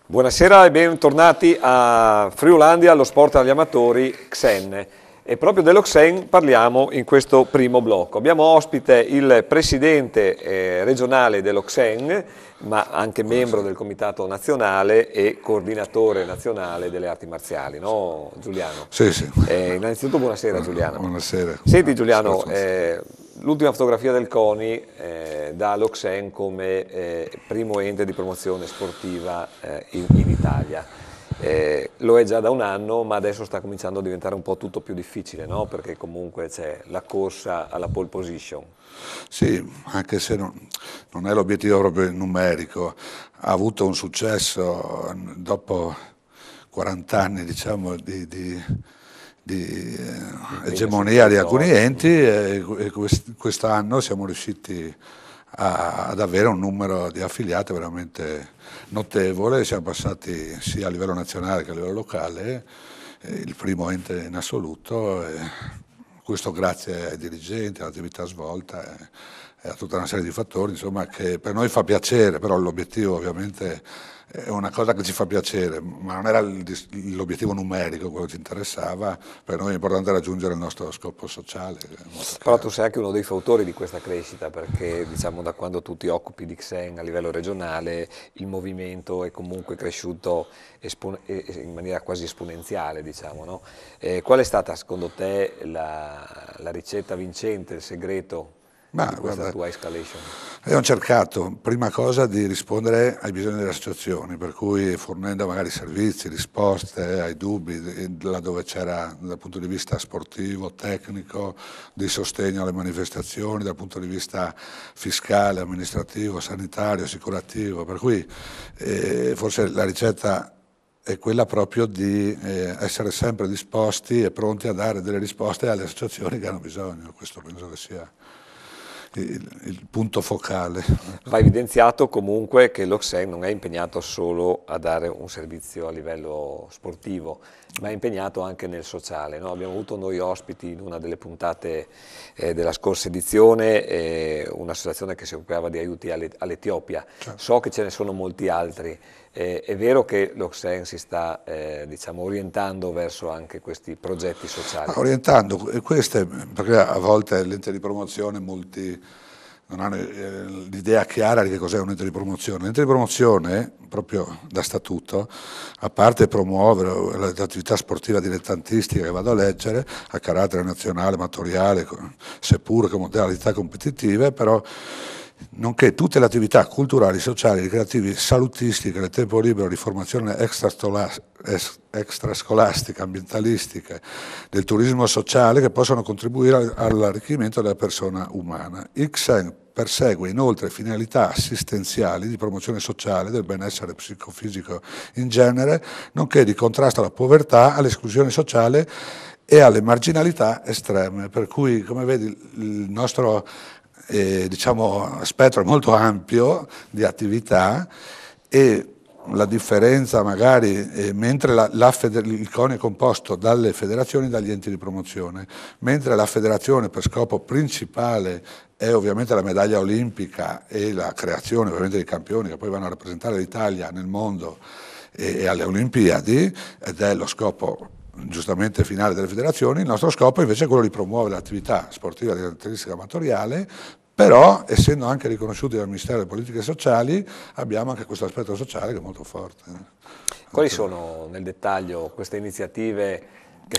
Buonasera e bentornati a Friulandia, lo sport agli amatori Xen. E proprio dello Xen parliamo in questo primo blocco. Abbiamo ospite il presidente regionale dello Xen, ma anche membro del comitato nazionale e coordinatore nazionale delle arti marziali, no Giuliano? Sì, sì. Innanzitutto buonasera Giuliano. Buonasera. Senti Giuliano, l'ultima fotografia del CONI dà lo Xen come primo ente di promozione sportiva in Italia. Lo è già da un anno, ma adesso sta cominciando a diventare un po' tutto più difficile, no? Perché comunque c'è la corsa alla pole position. Sì, anche se non è l'obiettivo proprio numerico, ha avuto un successo dopo 40 anni, diciamo, di egemonia di alcuni enti e quest'anno siamo riusciti ad avere un numero di affiliati veramente notevole, siamo passati sia a livello nazionale che a livello locale, il primo ente in assoluto, questo grazie ai dirigenti, all'attività svolta e a tutta una serie di fattori, insomma, che per noi fa piacere, però l'obiettivo ovviamente è una cosa che ci fa piacere, ma non era l'obiettivo numerico quello che ci interessava, per noi è importante raggiungere il nostro scopo sociale. Però tu sei anche uno dei fautori di questa crescita, perché diciamo da quando tu ti occupi di Xen a livello regionale il movimento è comunque cresciuto in maniera quasi esponenziale, diciamo, no? Qual è stata secondo te la ricetta vincente, il segreto di questa tua escalation? Abbiamo cercato, prima cosa, di rispondere ai bisogni delle associazioni, per cui fornendo magari servizi, risposte ai dubbi, laddove c'era dal punto di vista sportivo, tecnico, di sostegno alle manifestazioni, dal punto di vista fiscale, amministrativo, sanitario, assicurativo, per cui forse la ricetta è quella proprio di essere sempre disposti e pronti a dare delle risposte alle associazioni che hanno bisogno, questo penso che sia il punto focale. Va evidenziato comunque che l'Oxen non è impegnato solo a dare un servizio a livello sportivo, ma è impegnato anche nel sociale, no? Abbiamo avuto noi ospiti in una delle puntate della scorsa edizione un'associazione che si occupava di aiuti all'Etiopia. Certo. So che ce ne sono molti altri. È vero che l'Oxen si sta diciamo, orientando verso anche questi progetti sociali? Orientando, perché a volte l'ente di promozione molti non hanno l'idea chiara di che cos'è un ente di promozione. L'ente di promozione, proprio da statuto, a parte promuovere l'attività sportiva dilettantistica che vado a leggere, a carattere nazionale, amatoriale, seppure con modalità competitive, però nonché tutte le attività culturali, sociali, ricreativi, salutistiche, nel tempo libero di formazione extrascolastica, ambientalistiche, del turismo sociale che possono contribuire all'arricchimento della persona umana. Il Xen persegue inoltre finalità assistenziali di promozione sociale del benessere psicofisico in genere, nonché di contrasto alla povertà, all'esclusione sociale e alle marginalità estreme, per cui come vedi il nostro diciamo, spettro molto ampio di attività e la differenza magari, mentre il CONI è composto dalle federazioni e dagli enti di promozione, mentre la federazione per scopo principale è ovviamente la medaglia olimpica e la creazione ovviamente dei campioni che poi vanno a rappresentare l'Italia nel mondo e alle Olimpiadi, ed è lo scopo giustamente finale delle federazioni, il nostro scopo invece è quello di promuovere l'attività sportiva di caratteristica amatoriale, però essendo anche riconosciuti dal Ministero delle Politiche Sociali abbiamo anche questo aspetto sociale che è molto forte. Quali sono nel dettaglio queste iniziative che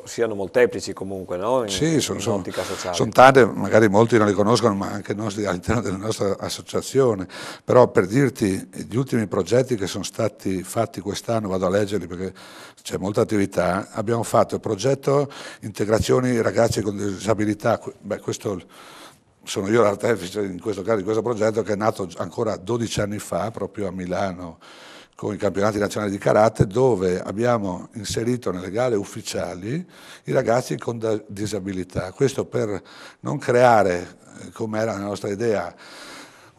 siano molteplici comunque, no? In ottica sociale? Sono tante, magari molti non le conoscono, ma anche noi all'interno della nostra associazione, però per dirti gli ultimi progetti che sono stati fatti quest'anno, vado a leggerli perché c'è molta attività, abbiamo fatto il progetto integrazioni ragazzi con disabilità, questo sono io l'artefice in questo caso di questo progetto che è nato ancora 12 anni fa proprio a Milano con i campionati nazionali di karate, dove abbiamo inserito nelle gare ufficiali i ragazzi con disabilità. Questo per non creare, come era la nostra idea,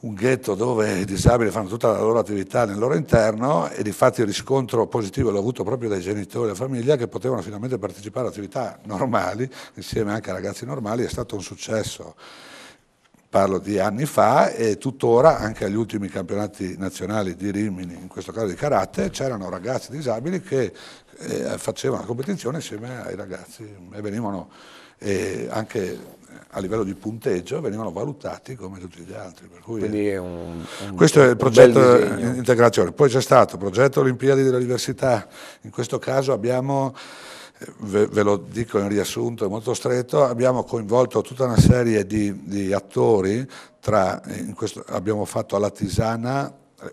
un ghetto dove i disabili fanno tutta la loro attività nel loro interno, e difatti il riscontro positivo l'ho avuto proprio dai genitori e dalla famiglia, che potevano finalmente partecipare a attività normali, insieme anche a ragazzi normali. È stato un successo. Parlo di anni fa, e tuttora anche agli ultimi campionati nazionali di Rimini, in questo caso di karate, c'erano ragazzi disabili che facevano la competizione insieme ai ragazzi e venivano anche a livello di punteggio venivano valutati come tutti gli altri. Per cui quindi questo è il progetto di integrazione. Poi c'è stato il progetto Olimpiadi della diversità. In questo caso abbiamo, ve lo dico in riassunto, è molto stretto, abbiamo coinvolto tutta una serie di attori, abbiamo fatto alla Tisana,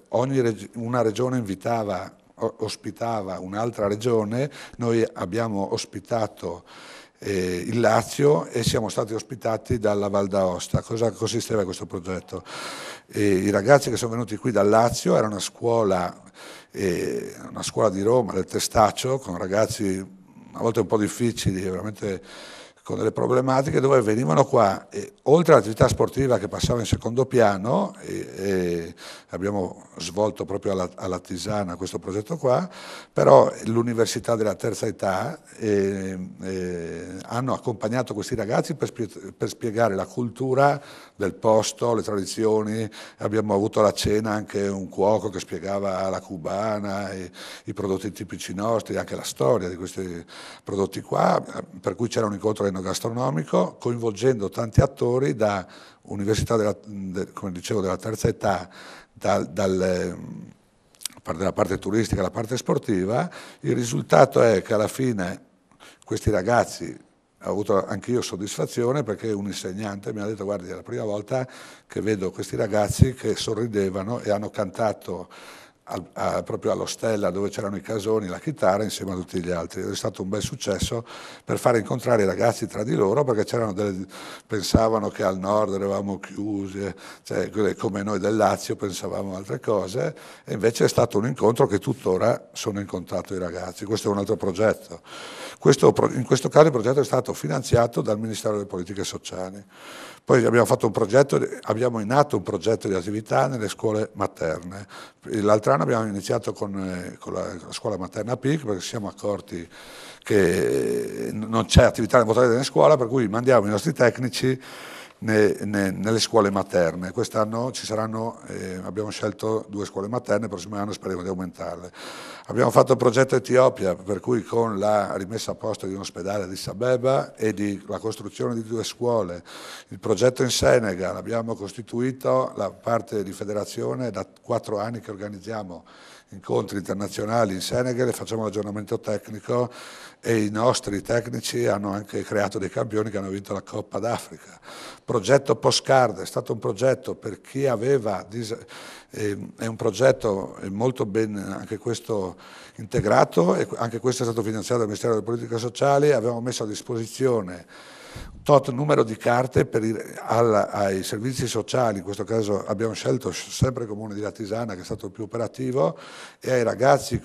una regione ospitava un'altra regione, noi abbiamo ospitato il Lazio e siamo stati ospitati dalla Val d'Aosta. Cosa consisteva questo progetto? I ragazzi che sono venuti qui dal Lazio era una scuola di Roma, del Testaccio, con ragazzi a volte un po' difficili, veramente con delle problematiche, dove venivano qua e oltre all'attività sportiva che passava in secondo piano, e abbiamo svolto proprio alla Tisana questo progetto qua, però l'Università della Terza Età hanno accompagnato questi ragazzi per spiegare la cultura del posto, le tradizioni. Abbiamo avuto alla cena anche un cuoco che spiegava la cubana, i prodotti tipici nostri, anche la storia di questi prodotti qua, per cui c'era un incontro enogastronomico coinvolgendo tanti attori da Università come dicevo, della Terza Età, dalla parte turistica alla parte sportiva. Il risultato è che alla fine questi ragazzi, ho avuto anch'io soddisfazione, perché un insegnante mi ha detto: guardi, è la prima volta che vedo questi ragazzi che sorridevano e hanno cantato proprio allo Stella, dove c'erano i casoni, la chitarra, insieme a tutti gli altri. È stato un bel successo per fare incontrare i ragazzi tra di loro, perché pensavano che al nord eravamo chiusi, cioè, come noi del Lazio pensavamo altre cose, e invece è stato un incontro che tuttora sono in contatto i ragazzi. Questo è un altro progetto. In questo caso il progetto è stato finanziato dal Ministero delle Politiche Sociali. Poi abbiamo in atto un progetto di attività nelle scuole materne. L'altro anno abbiamo iniziato con la scuola materna PIC, perché ci siamo accorti che non c'è attività motoria nelle scuole, per cui mandiamo i nostri tecnici nelle scuole materne. Quest'anno abbiamo scelto 2 scuole materne, il prossimo anno speriamo di aumentarle. Abbiamo fatto il progetto Etiopia, per cui con la rimessa a posto di un ospedale ad Addis Abeba e la costruzione di 2 scuole, il progetto in Senegal, abbiamo costituito la parte di federazione, da 4 anni che organizziamo incontri internazionali in Senegal e facciamo l'aggiornamento tecnico, e i nostri tecnici hanno anche creato dei campioni che hanno vinto la Coppa d'Africa. Progetto Postcard è stato un progetto per chi aveva, è un progetto molto ben anche questo integrato, e anche questo è stato finanziato dal Ministero delle Politiche Sociali. Abbiamo messo a disposizione un tot numero di carte ai servizi sociali. In questo caso abbiamo scelto sempre il Comune di Latisana, che è stato il più operativo, e ai ragazzi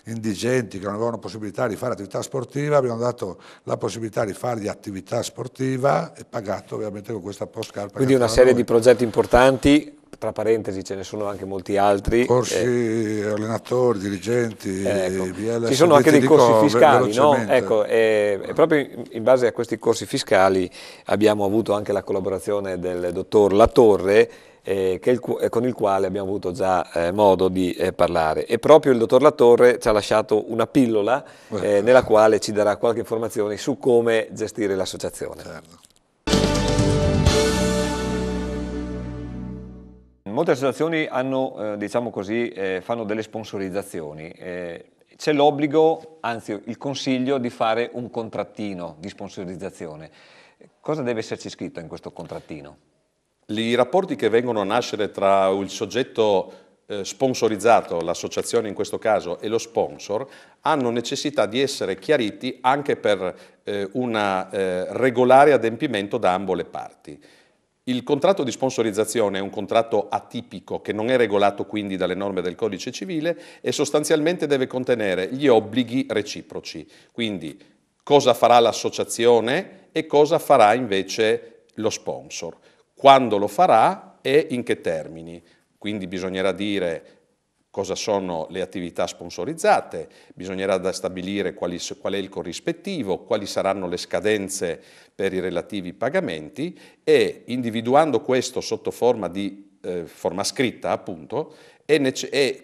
indigenti che non avevano possibilità di fare attività sportiva abbiamo dato la possibilità di fargli attività sportiva, e pagato ovviamente con questa postcard. Quindi una serie di progetti importanti. Tra parentesi, ce ne sono anche molti altri. Corsi, allenatori, dirigenti, ecco. Ci sono anche dei corsi fiscali, no? Ecco, proprio in base a questi corsi fiscali abbiamo avuto anche la collaborazione del dottor Latorre, con il quale abbiamo avuto già modo di parlare, e proprio il dottor Latorre ci ha lasciato una pillola nella quale ci darà qualche informazione su come gestire l'associazione. Certo. Molte associazioni hanno, diciamo così, fanno delle sponsorizzazioni. C'è l'obbligo, anzi il consiglio, di fare un contrattino di sponsorizzazione. Cosa deve esserci scritto in questo contrattino? I rapporti che vengono a nascere tra il soggetto sponsorizzato, l'associazione in questo caso, e lo sponsor, hanno necessità di essere chiariti anche per un regolare adempimento da ambo le parti. Il contratto di sponsorizzazione è un contratto atipico che non è regolato quindi dalle norme del codice civile e sostanzialmente deve contenere gli obblighi reciproci, quindi cosa farà l'associazione e cosa farà invece lo sponsor, quando lo farà e in che termini. Quindi bisognerà dire cosa sono le attività sponsorizzate, bisognerà stabilire qual è il corrispettivo, quali saranno le scadenze per i relativi pagamenti e individuando questo sotto forma di forma scritta appunto è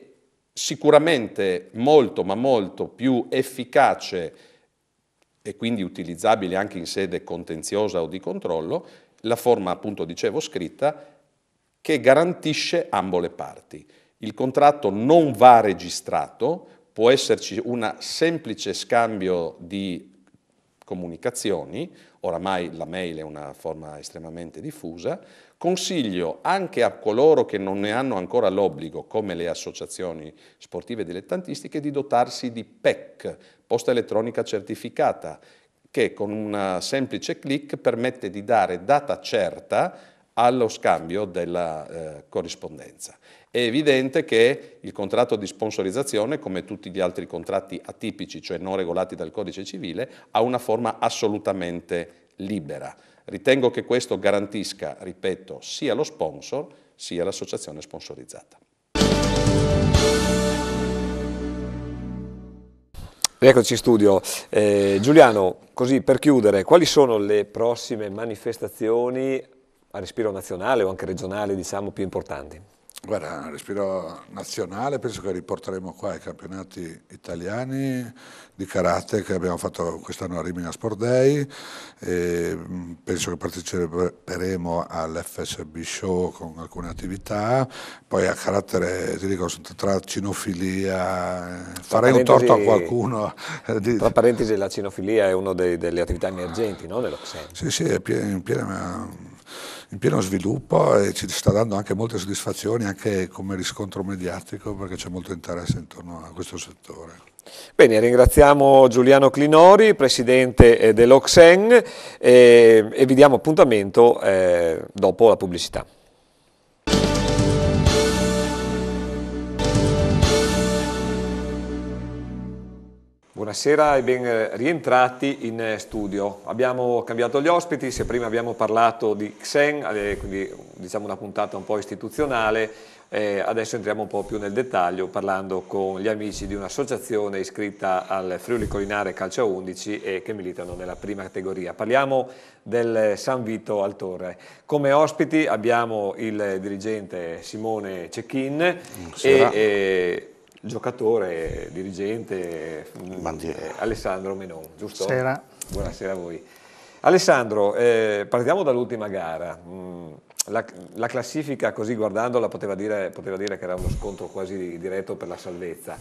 sicuramente molto ma molto più efficace e quindi utilizzabile anche in sede contenziosa o di controllo la forma appunto dicevo scritta che garantisce ambo le parti. Il contratto non va registrato, può esserci un semplice scambio di comunicazioni, oramai la mail è una forma estremamente diffusa. Consiglio anche a coloro che non ne hanno ancora l'obbligo, come le associazioni sportive dilettantistiche, di dotarsi di PEC, posta elettronica certificata, che con un semplice clic permette di dare data certa allo scambio della corrispondenza. È evidente che il contratto di sponsorizzazione, come tutti gli altri contratti atipici, cioè non regolati dal codice civile, ha una forma assolutamente libera. Ritengo che questo garantisca, ripeto, sia lo sponsor sia l'associazione sponsorizzata. Eccoci in studio. Giuliano, così per chiudere, quali sono le prossime manifestazioni a respiro nazionale o anche regionale, diciamo, più importanti? Guarda, a respiro nazionale penso che riporteremo qua i campionati italiani di karate che abbiamo fatto quest'anno a Rimini Sport Day, e penso che parteciperemo all'FSB Show con alcune attività, poi a carattere, ti dico, tra cinofilia, farei un torto a qualcuno. Tra parentesi, la cinofilia è una delle attività emergenti, no, nell'Oxen? Sì, sì, è in pieno sviluppo e ci sta dando anche molte soddisfazioni anche come riscontro mediatico perché c'è molto interesse intorno a questo settore. Bene, ringraziamo Giuliano Clinori, presidente dell'Oxen e vi diamo appuntamento dopo la pubblicità. Buonasera e ben rientrati in studio. Abbiamo cambiato gli ospiti, se prima abbiamo parlato di Xen, quindi diciamo una puntata un po' istituzionale, adesso entriamo un po' più nel dettaglio parlando con gli amici di un'associazione iscritta al Friuli Collinare Calcio 11 e che militano nella prima categoria. Parliamo del San Vito al Torre. Come ospiti abbiamo il dirigente Simone Cecchin e giocatore, dirigente Alessandro Menon, giusto? Buonasera. Buonasera a voi. Alessandro, partiamo dall'ultima gara. La classifica, così guardandola, poteva dire che era uno scontro quasi diretto per la salvezza.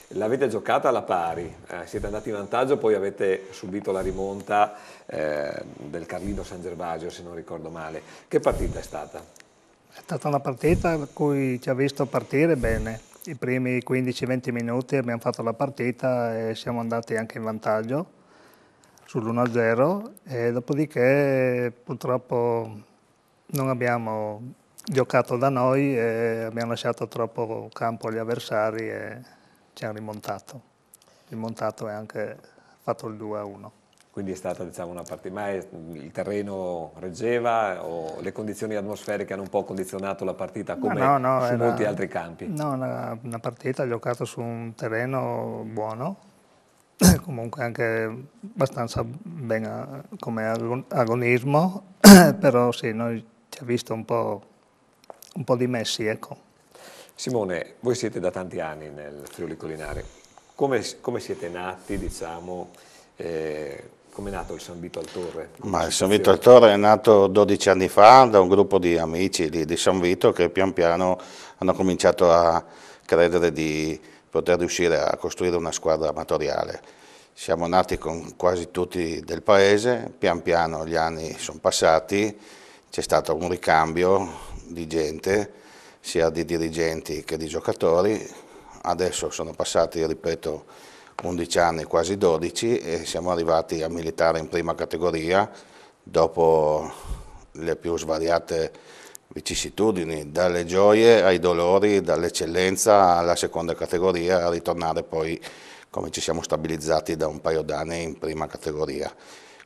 L'avete giocata alla pari, siete andati in vantaggio, poi avete subito la rimonta del Carlino San Gervasio, se non ricordo male. Che partita è stata? È stata una partita in cui ci ha visto partire bene. I primi 15-20 minuti abbiamo fatto la partita e siamo andati anche in vantaggio sull'1-0 e dopodiché purtroppo non abbiamo giocato da noi e abbiamo lasciato troppo campo agli avversari e ci hanno rimontato e anche fatto il 2-1. Quindi è stata, diciamo, una partita, ma il terreno reggeva o le condizioni atmosferiche hanno un po' condizionato la partita come su molti altri campi? No, una partita giocata su un terreno buono, comunque anche abbastanza bene come agonismo, però sì, noi ci ha visto un po' dimessi, ecco. Simone, voi siete da tanti anni nel Friuli Collinare, come siete nati, diciamo, come è nato il San Vito al Torre? Ma il San Vito al Torre è nato 12 anni fa da un gruppo di amici di San Vito che pian piano hanno cominciato a credere di poter riuscire a costruire una squadra amatoriale. Siamo nati con quasi tutti del paese, pian piano gli anni sono passati, c'è stato un ricambio di gente, sia di dirigenti che di giocatori, adesso sono passati, ripeto, 11 anni, quasi 12, e siamo arrivati a militare in prima categoria dopo le più svariate vicissitudini, dalle gioie ai dolori, dall'eccellenza alla seconda categoria, a ritornare poi come ci siamo stabilizzati da un paio d'anni in prima categoria.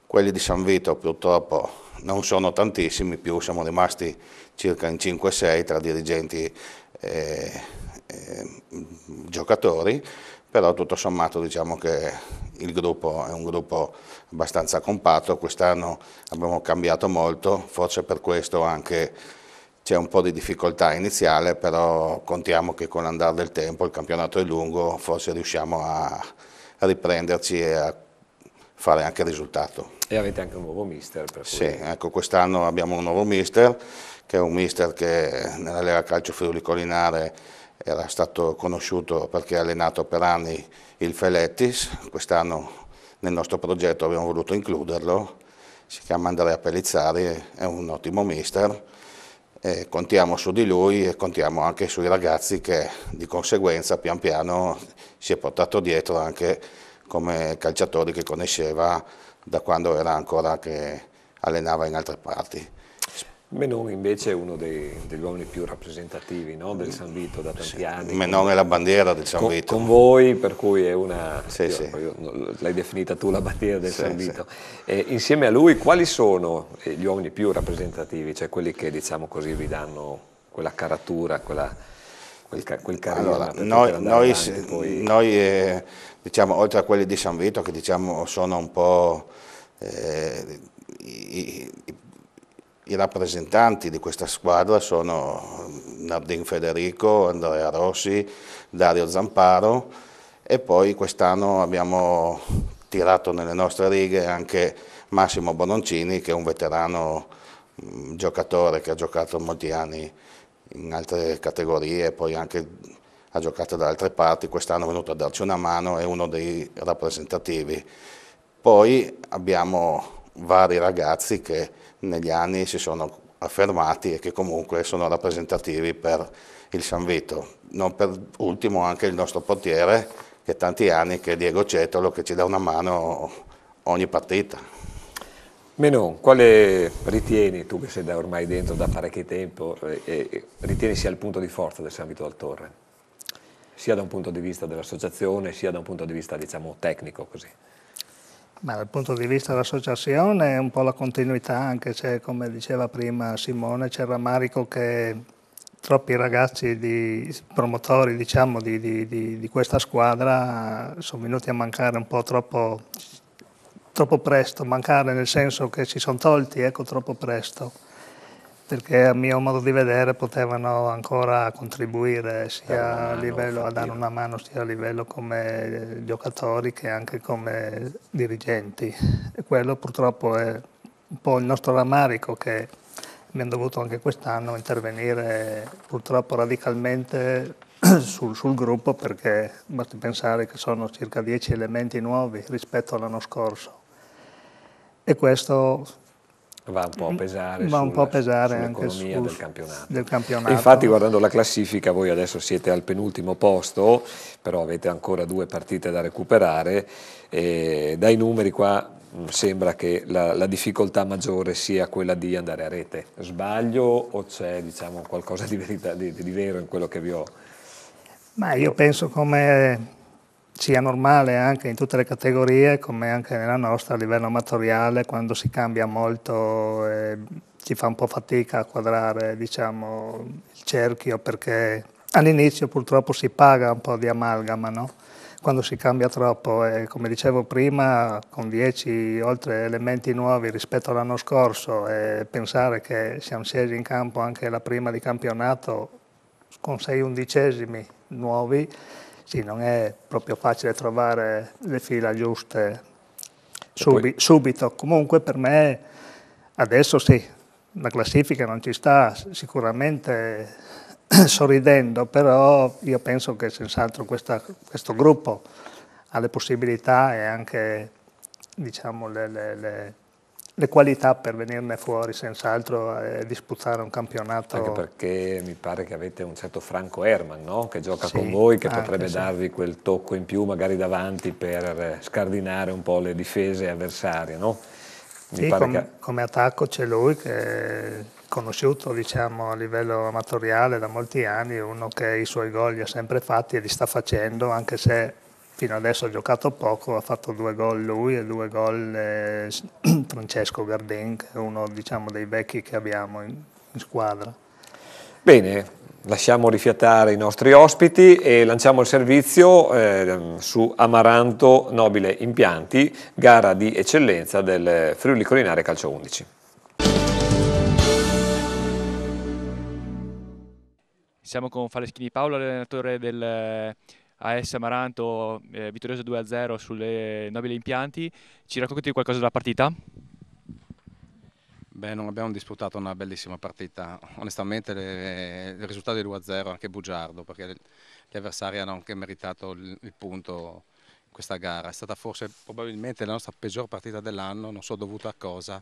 Quelli di San Vito purtroppo non sono tantissimi, più siamo rimasti circa in 5-6 tra dirigenti e giocatori, però tutto sommato diciamo che il gruppo è un gruppo abbastanza compatto. Quest'anno abbiamo cambiato molto, forse per questo anche c'è un po' di difficoltà iniziale, però contiamo che con l'andare del tempo, il campionato è lungo, forse riusciamo a riprenderci e a fare anche risultato. E avete anche un nuovo mister? Per cui... Sì, ecco, quest'anno abbiamo un nuovo mister, che è un mister che nella Lega Calcio Friuli Collinare era stato conosciuto perché ha allenato per anni il Felettis. Quest'anno nel nostro progetto abbiamo voluto includerlo, si chiama Andrea Pellizzari, è un ottimo mister, e contiamo su di lui e contiamo anche sui ragazzi che di conseguenza pian piano si è portato dietro anche come calciatori che conosceva da quando era ancora che allenava in altre parti. Menon invece è uno degli uomini più rappresentativi, no? Del San Vito da tanti anni. Menon è la bandiera del San Vito. Con voi, per cui è una... Sì, sì. L'hai definita tu la bandiera del San Vito. Sì. Insieme a lui quali sono gli uomini più rappresentativi, cioè quelli che diciamo così vi danno quella caratura, quel carisma? Allora, noi diciamo, oltre a quelli di San Vito, che diciamo sono un po' i rappresentanti di questa squadra, sono Nardin Federico, Andrea Rossi, Dario Zamparo, e poi quest'anno abbiamo tirato nelle nostre righe anche Massimo Bononcini, che è un veterano giocatore che ha giocato molti anni in altre categorie, poi anche ha giocato da altre parti. Quest'anno è venuto a darci una mano, è uno dei rappresentativi. Poi abbiamo vari ragazzi che negli anni si sono affermati e che comunque sono rappresentativi per il San Vito. Non per ultimo anche il nostro portiere, che è tanti anni, che è Diego Cetolo, che ci dà una mano ogni partita. Menon, quale ritieni, tu che sei ormai dentro da parecchio tempo, ritieni sia il punto di forza del San Vito dal Torre? Sia da un punto di vista dell'associazione, sia da un punto di vista, diciamo, tecnico, così. Ma dal punto di vista dell'associazione è un po' la continuità, anche se, come diceva prima Simone, c'è il rammarico che troppi ragazzi promotori, diciamo, di questa squadra sono venuti a mancare un po' troppo presto, mancare nel senso che si sono tolti, ecco, troppo presto, perché a mio modo di vedere potevano ancora contribuire sia a livello, a dare una mano sia a livello come giocatori che anche come dirigenti, e quello purtroppo è un po' il nostro rammarico, che abbiamo dovuto anche quest'anno intervenire purtroppo radicalmente sul gruppo, perché basti pensare che sono circa 10 elementi nuovi rispetto all'anno scorso, e questo va un po' a pesare, anche sull'economia del campionato. E infatti, guardando la classifica, voi adesso siete al penultimo posto, però avete ancora 2 partite da recuperare, e dai numeri qua sembra che la difficoltà maggiore sia quella di andare a rete. Sbaglio o c'è, diciamo, qualcosa di verità, di vero in quello che vi ho? Ma io penso come sia normale anche in tutte le categorie, come anche nella nostra, a livello amatoriale, quando si cambia molto si fa un po' fatica a quadrare, diciamo, il cerchio, perché all'inizio purtroppo si paga un po' di amalgama, no? Quando si cambia troppo, e come dicevo prima, con 10 oltre elementi nuovi rispetto all'anno scorso, e pensare che siamo scesi in campo anche la prima di campionato con 6 undicesimi nuovi, sì, non è proprio facile trovare le fila giuste subito. Comunque per me adesso sì, la classifica non ci sta sicuramente sorridendo, però io penso che senz'altro questo gruppo ha le possibilità e anche, diciamo, le qualità per venirne fuori senz'altro e disputare un campionato. Anche perché mi pare che avete un certo Franco Herman, no? Che gioca con voi, che potrebbe darvi quel tocco in più magari davanti per scardinare un po' le difese avversarie, no? Mi pare che... come attacco c'è lui che è conosciuto, diciamo, a livello amatoriale da molti anni, uno che i suoi gol li ha sempre fatti e li sta facendo, anche se fino adesso ha giocato poco, ha fatto 2 gol lui e 2 gol Francesco Gardin, che è uno, diciamo, dei vecchi che abbiamo in squadra. Bene, lasciamo rifiatare i nostri ospiti e lanciamo il servizio su Amaranto Nobile Impianti, gara di eccellenza del Friuli Collinare Calcio 11. Siamo con Faleschini Paolo, allenatore del AS Amaranto, vittorioso 2-0 sulle Nobili Impianti. Ci racconti qualcosa della partita? Beh, non abbiamo disputato una bellissima partita, onestamente il risultato è 2-0 anche bugiardo, perché gli avversari hanno anche meritato il punto in questa gara. È stata forse probabilmente la nostra peggior partita dell'anno, non so dovuta a cosa.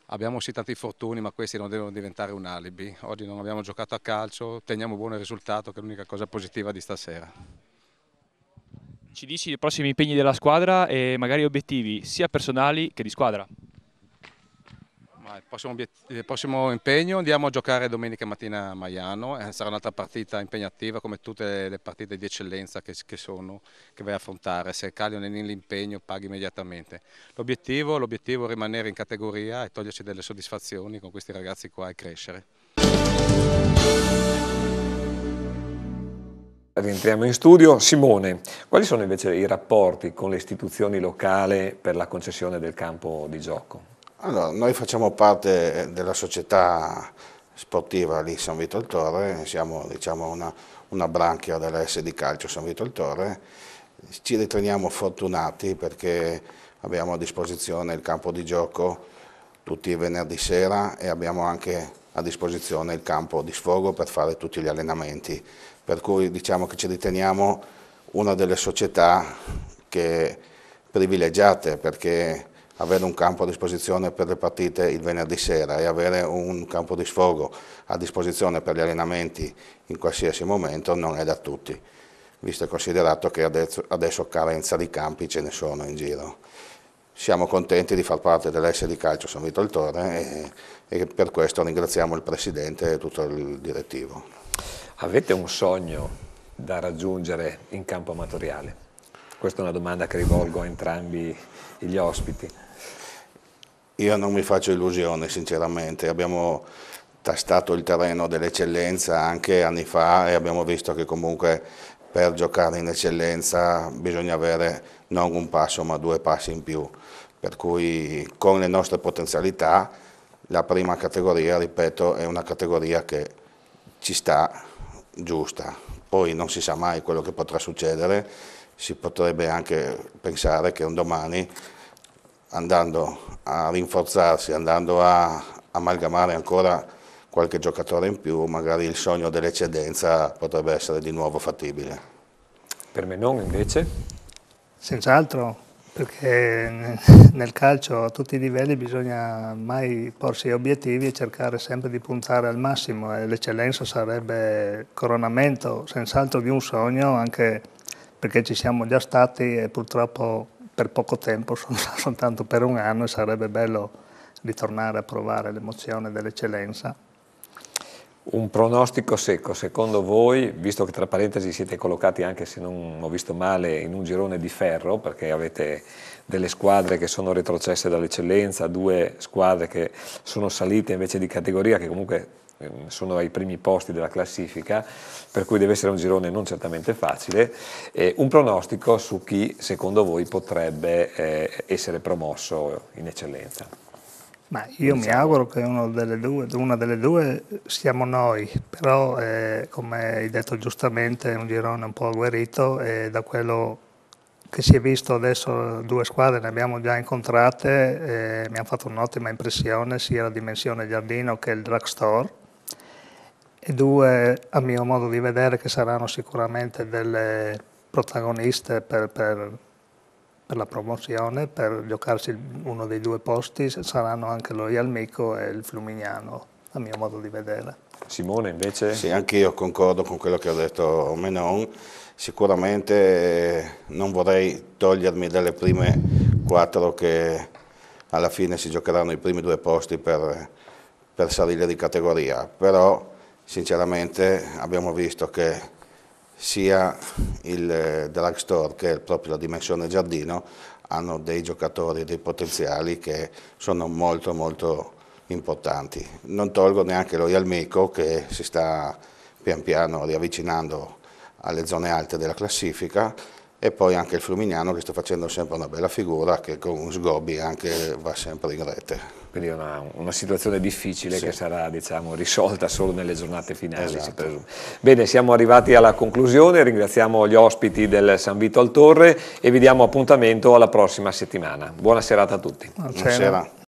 Abbiamo sì tanti infortuni, ma questi non devono diventare un alibi. Oggi non abbiamo giocato a calcio, teniamo buono il risultato, che è l'unica cosa positiva di stasera. Ci dici i prossimi impegni della squadra e magari obiettivi sia personali che di squadra? Il prossimo impegno andiamo a giocare domenica mattina a Maiano, sarà un'altra partita impegnativa come tutte le partite di eccellenza che vai a affrontare. Se cali nell'impegno paghi immediatamente. L'obiettivo è rimanere in categoria e toglierci delle soddisfazioni con questi ragazzi qua e crescere. Rientriamo in studio. Simone, quali sono invece i rapporti con le istituzioni locali per la concessione del campo di gioco? Allora, noi facciamo parte della società sportiva lì San Vito al Torre, siamo diciamo, una branchia della S di Calcio San Vito al Torre. Ci riteniamo fortunati perché abbiamo a disposizione il campo di gioco tutti i venerdì sera e abbiamo anche a disposizione il campo di sfogo per fare tutti gli allenamenti. Per cui diciamo che ci riteniamo una delle società privilegiate perché avere un campo a disposizione per le partite il venerdì sera e avere un campo di sfogo a disposizione per gli allenamenti in qualsiasi momento non è da tutti, visto e considerato che adesso carenza di campi ce ne sono in giro. Siamo contenti di far parte dell'S di Calcio San Vito al Torre e per questo ringraziamo il Presidente e tutto il direttivo. Avete un sogno da raggiungere in campo amatoriale? Questa è una domanda che rivolgo a entrambi gli ospiti. Io non mi faccio illusioni sinceramente, abbiamo tastato il terreno dell'eccellenza anche anni fa e abbiamo visto che comunque per giocare in eccellenza bisogna avere non un passo ma 2 passi in più, per cui con le nostre potenzialità la prima categoria, ripeto, è una categoria che ci sta giusta, poi non si sa mai quello che potrà succedere, si potrebbe anche pensare che un domani andando a rinforzarsi, andando a amalgamare ancora qualche giocatore in più, magari il sogno dell'eccedenza potrebbe essere di nuovo fattibile. Per me non invece? Senz'altro, perché nel calcio a tutti i livelli bisogna mai porsi obiettivi e cercare sempre di puntare al massimo e l'eccellenza sarebbe il coronamento senz'altro di un sogno, anche perché ci siamo già stati e purtroppo per poco tempo, soltanto per un anno, e sarebbe bello ritornare a provare l'emozione dell'eccellenza. Un pronostico secco, secondo voi, visto che tra parentesi siete collocati, anche se non ho visto male, in un girone di ferro, perché avete delle squadre che sono retrocesse dall'eccellenza, 2 squadre che sono salite invece di categoria, che comunque sono ai primi posti della classifica, per cui deve essere un girone non certamente facile. Un pronostico su chi secondo voi potrebbe essere promosso in eccellenza? Ma io mi auguro che una delle due siamo noi, però come hai detto giustamente è un girone un po' agguerrito e da quello che si è visto adesso 2 squadre ne abbiamo già incontrate, mi hanno fatto un'ottima impressione sia la dimensione Giardino che il Drugstore, e 2 a mio modo di vedere che saranno sicuramente delle protagoniste per la promozione, per giocarsi uno dei 2 posti, saranno anche lo Ialmico e il Flumignano, a mio modo di vedere. Simone invece? Sì, anch'io concordo con quello che ha detto Menon, sicuramente non vorrei togliermi dalle prime 4 che alla fine si giocheranno i primi 2 posti per salire di categoria, però sinceramente abbiamo visto che sia il Drugstore che proprio la Dimensione Giardino hanno dei giocatori, dei potenziali che sono molto molto importanti. Non tolgo neanche lo Jalmico che si sta pian piano riavvicinando alle zone alte della classifica, e poi anche il Flumignano che sta facendo sempre una bella figura, che con Sgobi anche va sempre in rete. Quindi una situazione difficile, sì, che sarà, diciamo, risolta solo nelle giornate finali, esatto, si presume. Bene, siamo arrivati alla conclusione, ringraziamo gli ospiti del San Vito al Torre e vi diamo appuntamento alla prossima settimana. Buona serata a tutti. Buonasera.